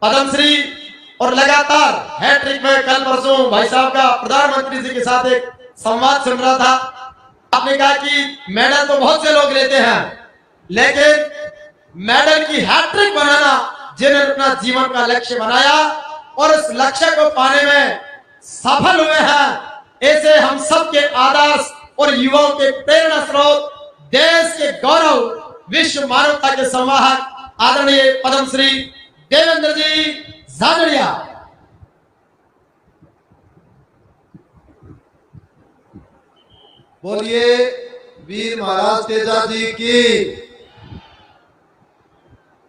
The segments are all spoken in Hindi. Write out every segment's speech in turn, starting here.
पद्मश्री और लगातार हैट्रिक में कल परसों भाई साहब का प्रधानमंत्री जी के साथ एक संवाद सुन रहा था। आपने कहा कि मेडल तो बहुत से लोग लेते हैं, लेकिन मेडल की हैट्रिक बनाना जिन्होंने अपना जीवन का लक्ष्य बनाया और उस लक्ष्य को पाने में सफल हुए हैं, ऐसे हम सब के आदर्श और युवाओं के प्रेरणा स्रोत, देश के गौरव, विश्व मानवता के संवाहक आदरणीय पद्मश्री देवेंद्र जी झाझड़िया। बोलिए वीर महाराज तेजा जी की।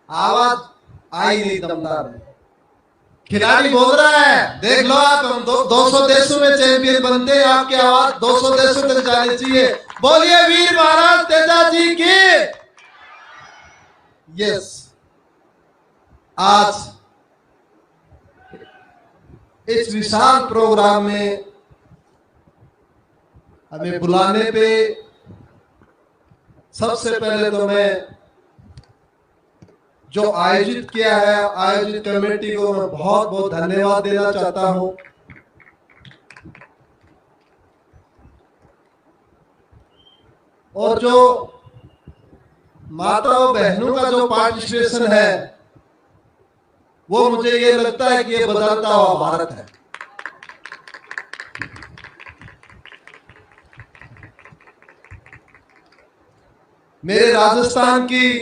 आवाज आई नहीं दमदार। खिलाड़ी बोल रहा है, देख लो आप, हम 200 देशों में चैंपियन बनते हैं, आपकी आवाज 200 देशों तक जानी चाहिए। बोलिए वीर महाराज तेजा जी की। यस, आज इस विशाल प्रोग्राम में हमें बुलाने पे सबसे पहले तो मैं जो आयोजित किया है, आयोजित कमेटी को मैं बहुत बहुत धन्यवाद देना चाहता हूं। और जो माता और बहनों का जो पार्टिसिपेशन है, वो मुझे ये लगता है कि ये बदलता हुआ भारत है। मेरे राजस्थान की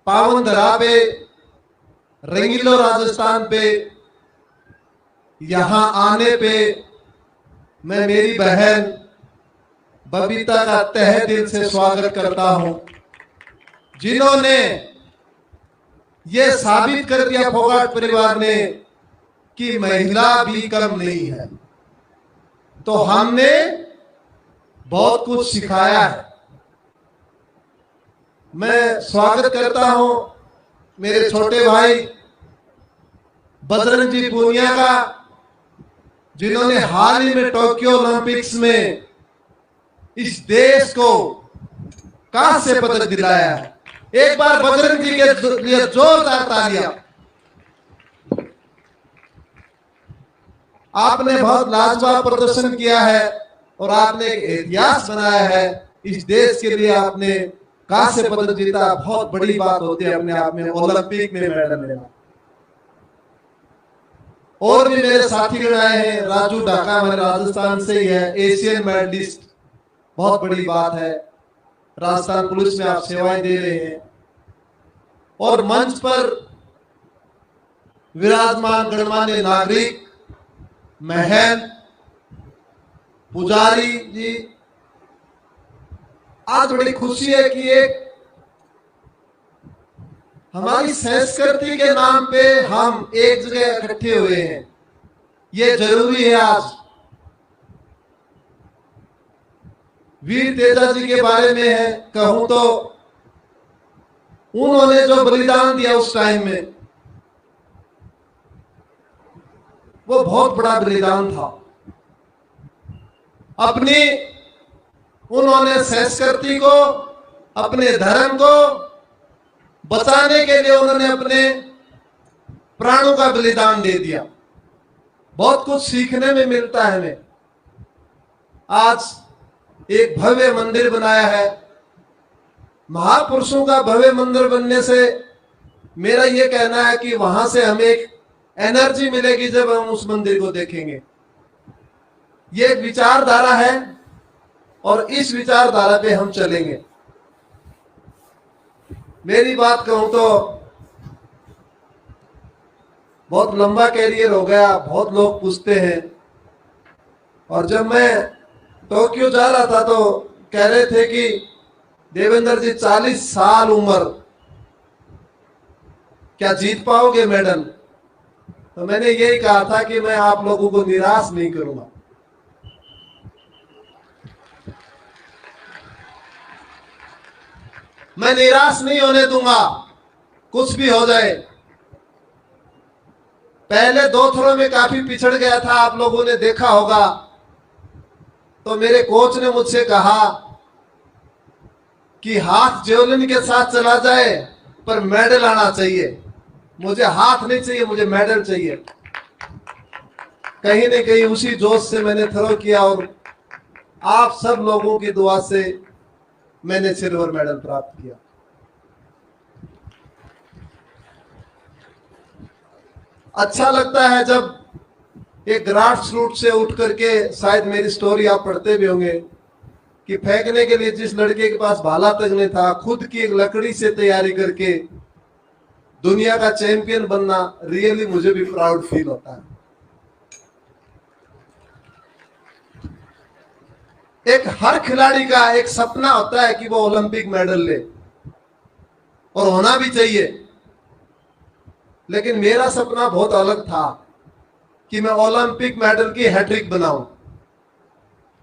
पावन धरा पे, रंगीलो राजस्थान पे यहां आने पे मैं मेरी बहन बबीता का तहे दिल से स्वागत करता हूं, जिन्होंने ये साबित कर दिया फोगाट परिवार ने कि महिला भी कम नहीं है। तो हमने बहुत कुछ सिखाया है। मैं स्वागत करता हूं मेरे छोटे भाई बजरंग जी पूनिया का, जिन्होंने हाल ही में टोक्यो ओलंपिक्स में इस देश को कांस्य पदक दिलाया है। एक बार बजरंग जी के लिए जोरदार तालियां। आपने बहुत लाजवाब प्रदर्शन किया है और आपने एक इतिहास बनाया है इस देश के लिए। आपने कांस्य पदक जीता, बहुत बड़ी बात होती है अपने आप में ओलंपिक में मेडल लेना। और भी मेरे साथीगण आए हैं, राजू ढाका हमारे राजस्थान से ही है, एशियन मेडलिस्ट, बहुत बड़ी बात है। राजस्थान पुलिस में आप सेवाएं दे रहे हैं। और मंच पर विराजमान गणमान्य नागरिक, महंत, पुजारी जी, आज बड़ी खुशी है कि एक हमारी संस्कृति के नाम पे हम एक जगह इकट्ठे हुए हैं। ये जरूरी है। आज वीर तेजा जी के बारे में है कहूं तो उन्होंने जो बलिदान दिया उस टाइम में, वो बहुत बड़ा बलिदान था। अपनी उन्होंने संस्कृति को, अपने धर्म को बचाने के लिए उन्होंने अपने प्राणों का बलिदान दे दिया। बहुत कुछ सीखने में मिलता है हमें। आज एक भव्य मंदिर बनाया है। महापुरुषों का भव्य मंदिर बनने से मेरा यह कहना है कि वहां से हमें एक एनर्जी मिलेगी जब हम उस मंदिर को देखेंगे। ये एक विचारधारा है और इस विचारधारा पे हम चलेंगे। मेरी बात कहूं तो बहुत लंबा कैरियर हो गया, बहुत लोग पूछते हैं। और जब मैं टोक्यो जा रहा था तो कह रहे थे कि देवेंद्र जी 40 साल उम्र, क्या जीत पाओगे मेडल? तो मैंने यही कहा था कि मैं आप लोगों को निराश नहीं करूंगा। मैं निराश नहीं होने दूंगा, कुछ भी हो जाए। पहले 2 थ्रो में काफी पिछड़ गया था, आप लोगों ने देखा होगा। तो मेरे कोच ने मुझसे कहा कि हाथ जेवलिन के साथ चला जाए पर मेडल आना चाहिए। मुझे हाथ नहीं चाहिए, मुझे मेडल चाहिए। कहीं न कहीं उसी जोश से मैंने थ्रो किया और आप सब लोगों की दुआ से मैंने सिल्वर मेडल प्राप्त किया। अच्छा लगता है जब एक ग्रास रूट से उठ करके, शायद मेरी स्टोरी आप पढ़ते भी होंगे कि फेंकने के लिए जिस लड़के के पास भाला तक नहीं था, खुद की एक लकड़ी से तैयारी करके दुनिया का चैंपियन बनना, रियली मुझे भी प्राउड फील होता है। एक हर खिलाड़ी का एक सपना होता है कि वो ओलंपिक मेडल ले, और होना भी चाहिए। लेकिन मेरा सपना बहुत अलग था कि मैं ओलंपिक मेडल की हैट्रिक बनाऊं।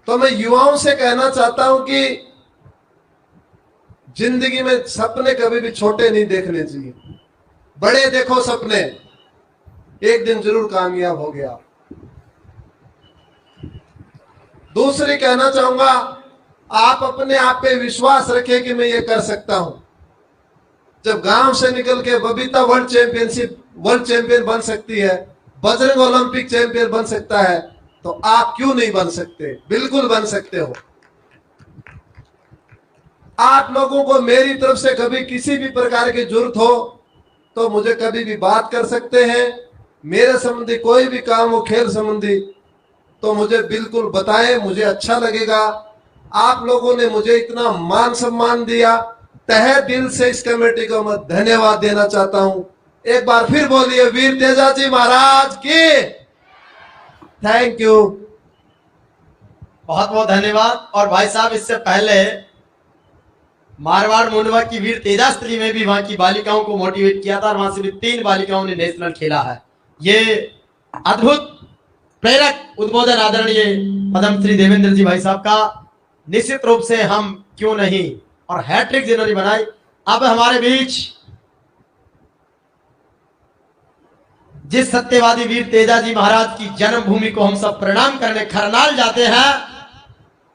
तो मैं युवाओं से कहना चाहता हूं कि जिंदगी में सपने कभी भी छोटे नहीं देखने चाहिए, बड़े देखो सपने, एक दिन जरूर कामयाब हो गया। दूसरी कहना चाहूंगा, आप अपने आप पे विश्वास रखें कि मैं ये कर सकता हूं। जब गांव से निकल के बबीता वर्ल्ड चैंपियन बन सकती है, बजरंग ओलंपिक चैंपियन बन सकता है, तो आप क्यों नहीं बन सकते? बिल्कुल बन सकते हो। आप लोगों को मेरी तरफ से कभी किसी भी प्रकार की जरूरत हो तो मुझे कभी भी बात कर सकते हैं। मेरे संबंधी कोई भी काम हो, खेल संबंधी, तो मुझे बिल्कुल बताएं, मुझे अच्छा लगेगा। आप लोगों ने मुझे इतना मान सम्मान दिया, तहे दिल से इस कमेटी को मैं धन्यवाद देना चाहता हूं। एक बार फिर बोलिए वीर तेजाजी महाराज की थैंक यू। बहुत बहुत धन्यवाद। और भाई साहब, इससे पहले मारवाड़ मुंडवा की वीर तेजास्त्री में भी वहां की बालिकाओं को मोटिवेट किया था और वहां से भी 3 बालिकाओं ने नेशनल खेला है। ये अद्भुत प्रेरक उद्बोधन आदरणीय पद्म श्री देवेंद्र जी भाई साहब का निश्चित रूप से हम क्यों नहीं, और हैट्रिक जिन्होंने बनाई। अब हमारे बीच जिस सत्यवादी वीर तेजाजी महाराज की जन्मभूमि को हम सब प्रणाम करने खरनाल जाते हैं,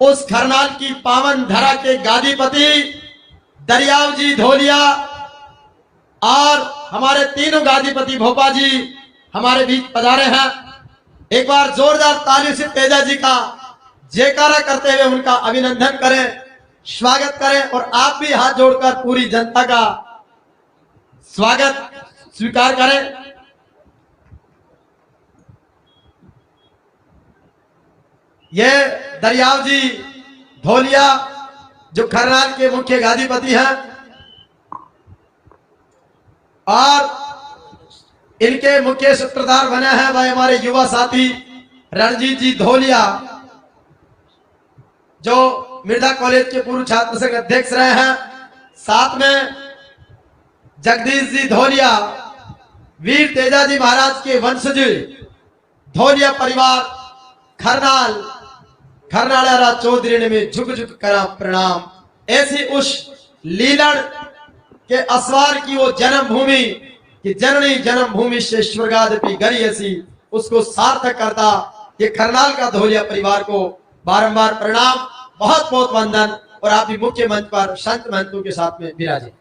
उस खरनाल की पावन धरा के गादीपति दरियाव जी धोलिया और हमारे तीनों गादीपति भोपा जी हमारे बीच पधारे हैं। एक बार जोरदार ताली से तेजाजी का जयकारा करते हुए उनका अभिनंदन करें, स्वागत करें, और आप भी हाथ जोड़कर पूरी जनता का स्वागत स्वीकार करें। ये दरियाव जी धोलिया जो खरनाल के मुख्य गादीपति हैं, और इनके मुख्य सूत्रधार बने हैं भाई हमारे युवा साथी रणजीत जी धोलिया, जो मिर्जा कॉलेज के पूर्व छात्र संघ अध्यक्ष रहे हैं। साथ में जगदीश जी धोलिया, वीर तेजाजी महाराज के वंशज धोलिया परिवार खरनाल खरनाड़ा चौधरी में झुक झुक करा प्रणाम। ऐसी उस लीलड़ के असवार की वो जन्मभूमि कि जननी जन्मभूमि से स्वर्गादपि गरी ऐसी, उसको सार्थक करता ये खरनाल का धोलिया परिवार को बारंबार प्रणाम, बहुत बहुत वंदन। और आप भी मुख्य मंच पर संत महंतों के साथ में विराजे।